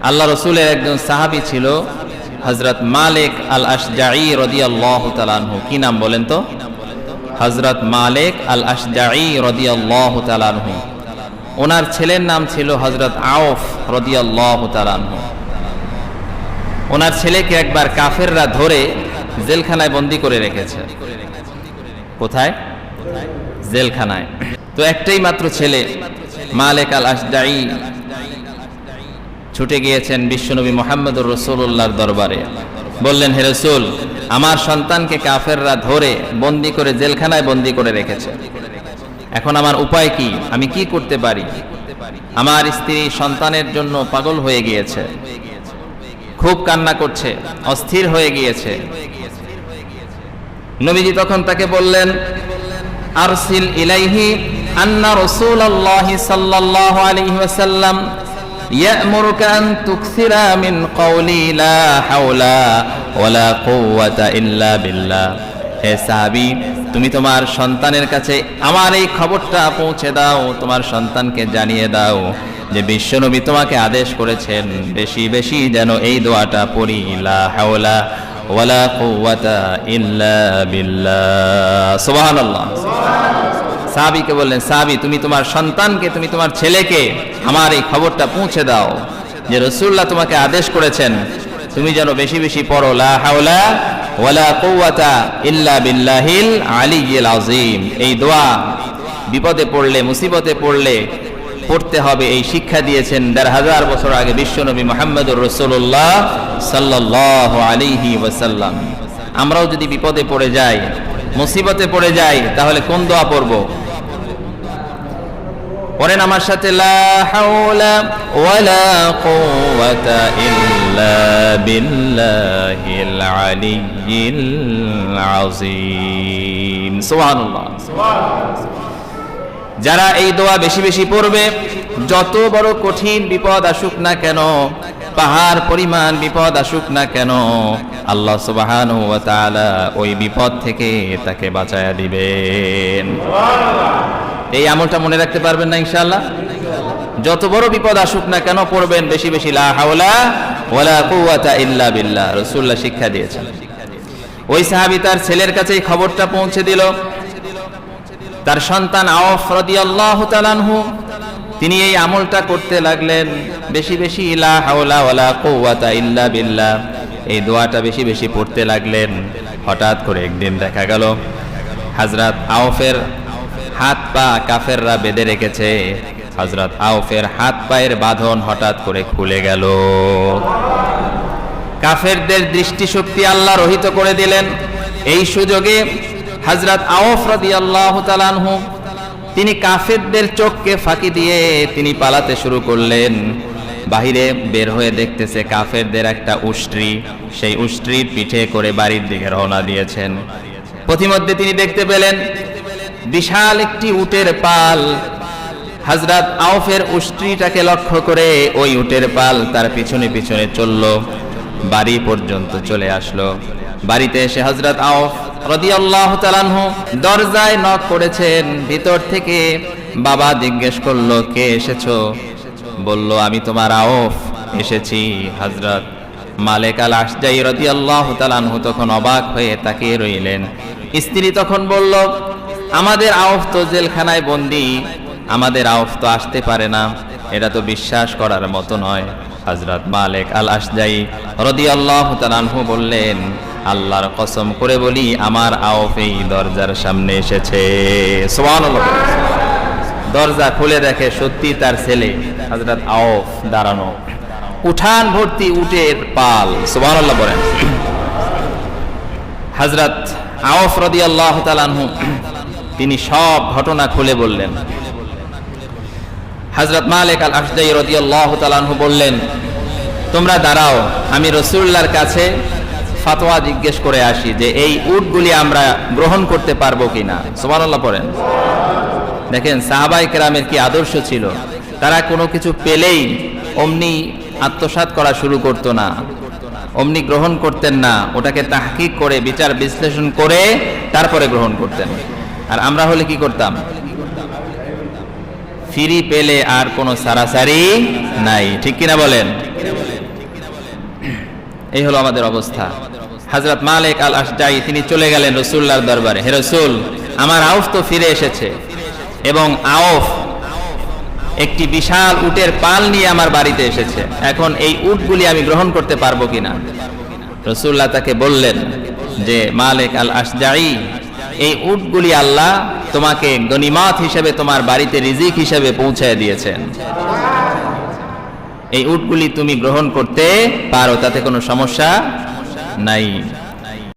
আল্লাহ রসুলের একজন সাহাবী ছিল হযরত মালিক আল আশজাঈ রাদিয়াল্লাহু তাআলা আনহু। কি নাম বলেন তো? হযরত মালিক আল আশজাঈ রাদিয়াল্লাহু তাআলা আনহু। ওনার ছেলের নাম ছিল হযরত আউফ রাদিয়াল্লাহু তাআলা আনহু। ওনার ছেলেকে একবার কাফেররা ধরে জেলখানায় বন্দী করে রেখেছে। কোথায়? জেলখানায়। তো একটাই মাত্র ছেলে মালিক আল আশজাঈ ছুটে গিয়েছেন বিশ্বনবী মুহাম্মদুর রাসূলুল্লাহর দরবারে। বললেন, হে রাসূল, আমার সন্তানকে কাফেররা ধরে বন্দী করে জেলখানায় বন্দী করে রেখেছে। এখন আমার উপায় কি? আমি কি করতে পারি? আমার স্ত্রী সন্তানের জন্য পাগল হয়ে গিয়েছে, খুব কান্না করছে, অস্থির হয়ে গিয়েছে। নবীজি তখন তাকে বললেন, আরসিল ইলাইহি আন্না রাসূলুল্লাহি সাল্লাল্লাহু আলাইহি ওয়াসাল্লাম ইয়া'মুরুকা আন তুকসিরা মিন কওলি লা হাওলা ওয়ালা কুওয়াতা ইল্লা বিল্লাহ। হে সাহাবী, তুমি তোমার সন্তানের কাছে আমার এই খবরটা পৌঁছে দাও, তোমার সন্তানকে জানিয়ে দাও যে বিশ্বনবী তোমাকে আদেশ করেছেন বেশি বেশি যেন এই দোয়াটা পড়ি, লা হাওলা ওয়ালা কুওয়াতা ইল্লা বিল্লাহ। সুবহানাল্লাহ। সাহাবীকে বললেন, সাহাবী, তুমি তোমার সন্তানকে, তুমি তোমার ছেলেকে আমার এই খবরটা পৌঁছে দাও যে রাসূলুল্লাহ তোমাকে আদেশ করেছেন তুমি যেন বেশি বেশি পড়ো, লা হাওলা ওয়ালা কুওয়াতা ইল্লা বিল্লাহিল আলিয়্যিল আযীম। এই দোয়া বিপদে পড়লে, মুসিবতে পড়লে পড়তে হবে, এই শিক্ষা দিয়েছেন ১৫০০ বছর আগে বিশ্বনবী মুহাম্মদুর রাসূলুল্লাহ সাল্লাল্লাহু আলাইহি ওয়াসাল্লাম। আমরাও যদি বিপদে পড়ে যাই, মুসিবতে পড়ে যাই, তাহলে কোন দোয়া পড়ব? পড়েন আমার সাথে, লা হাওলা ওয়ালা কুওয়াতা ইল্লা বিল্লাহিল আলিয়্যিল আযীম। সুবহানাল্লাহ। যারা এই দোয়া বেশি বেশি পড়বে, যত বড় কঠিন বিপদ আসুক না কেন, পাহাড় পরিমাণ বিপদ আসুক না কেন, আল্লাহ সুবহানাহু ওয়া তাআলা ওই বিপদ থেকে তাকে বাঁচায়া দিবেন। এই আমলটা মনে রাখতে পারবেন না ইনশাআল্লাহ? যত বড় বিপদ আসুক না কেন পড়বেন বেশি বেশি, লা হাওলা ওয়ালা কুওয়াতা ইল্লা বিল্লাহ। রাসূলুল্লাহ শিক্ষা দিয়েছেন। ওই সাহাবী তার ছেলের কাছে এই খবরটা পৌঁছে দিল। তার সন্তান আউফ রাদিয়াল্লাহু তাআলা আনহু তিনি এই আমলটা করতে লাগলেন, বেশি বেশি লা হাওলা ওয়ালা কুওয়াতা ইল্লা বিল্লাহ এই দোয়াটা বেশি বেশি পড়তে লাগলেন। হঠাৎ করে একদিন দেখা গেল হযরত আউফের হাত পা কাফেররা বেঁধে রেখেছে। হযরত আউফের হাত পায়ের বাঁধন হঠাৎ করে খুলে গেল। কাফেরদের দৃষ্টিশক্তি আল্লাহ রহিত করে দিলেন। এই সুযোগে হযরত আউফ রাদিয়াল্লাহু তাআলা আনহু তিনি কাফেরদের চোখকে ফাঁকি দিয়ে তিনি পালাতে শুরু করলেন। বাহিরে বের হয়ে দেখতেছে কাফেরদের একটা উষ্ট্রি, সেই উষ্ট্রির পিঠে করে বাড়ির দিকে রওনা দিয়েছেন। পথিমধ্যে তিনি দেখতে পেলেন বিশাল একটি উটের পাল। হযরত আউফের উষ্ট্রিটাকে লক্ষ্য করে ওই উটের পাল তার পিছনে পিছনে চলল, বাড়ি পর্যন্ত চলে আসলো। বাড়িতে এসে হযরত আউফ রাদিয়াল্লাহু তাআলা আনহু দরজায় নক করেছেন। ভিতর থেকে বাবা জিজ্ঞেস করলো, কে এসেছো? বলল, আমি তোমার আউফ এসেছি। হযরত মালিক আল আশজাঈ রাদিয়াল্লাহু তাআলা আনহু তখন অবাক হয়ে তাকিয়ে রইলেন। স্ত্রী তখন বলল, আমাদের আউফ তো জেলখানায় বন্দী, আমাদের আউফ তো আসতে পারে না, এটা তো বিশ্বাস করার মতো নয়। হযরত মালিক আল আশজাঈ রাদিয়াল্লাহু তাআলা আনহু বললেন, আল্লাহর কসম করে বলি, আমার আউফ এই দরজার সামনে এসেছে। সুবহানাল্লাহ। দরজা খুলে দেখে সত্যি তার ছেলে হযরত আউফ দাঁড়ানো, উঠান ভর্তি উটের পাল। সুবহানাল্লাহ বলেন। হযরত আউফ রাদিয়াল্লাহু তাআলা আনহু তিনি সব ঘটনা খুলে বললেন। হযরত মালিক আল আশজাঈ রাদিয়াল্লাহু তাআলা আনহু বললেন, তোমরা দাঁড়াও, আমি রাসূলুল্লাহর কাছে ফতোয়া জিজ্ঞেস করে আসি যে এই উটগুলি আমরা গ্রহণ করতে পারবো কিনা। সুবহানাল্লাহ পড়েন। দেখেন সাহাবায়ে কেরামের কি আদর্শ ছিল, তারা কোনো কিছু পেলেই অমনি আত্মসাৎ করা শুরু করতো না, অমনি গ্রহণ করতেন না, ওটাকে তাহকিক করে বিচার বিশ্লেষণ করে তারপরে গ্রহণ করতেন। আর আমরা হলে কি করতাম? ফ্রি পেলে আর কোনো সারাসারি নাই, ঠিক কিনা বলেন? এই হলো আমাদের অবস্থা। হযরত মালিক আল আশজাঈ তিনি চলে গেলেন রাসূলুল্লাহর দরবারে, হে রাসূল, আমার আউফ তো ফিরে এসেছে এবং আউফ একটি বিশাল উটের পাল নিয়ে আমার বাড়িতে এসেছে, এখন এই উটগুলি আমি গ্রহণ করতে পারবো কিনা? রাসূলুল্লাহ তাকে বললেন যে মালিক আল আশজাঈ, এই উটগুলি আল্লাহ তোমাকে গনিমত হিসেবে তোমার বাড়িতে রিজিক হিসেবে পৌঁছায় দিয়েছেন, এই উটগুলি তুমি গ্রহণ করতে পারো, তাতে কোনো সমস্যা নাই।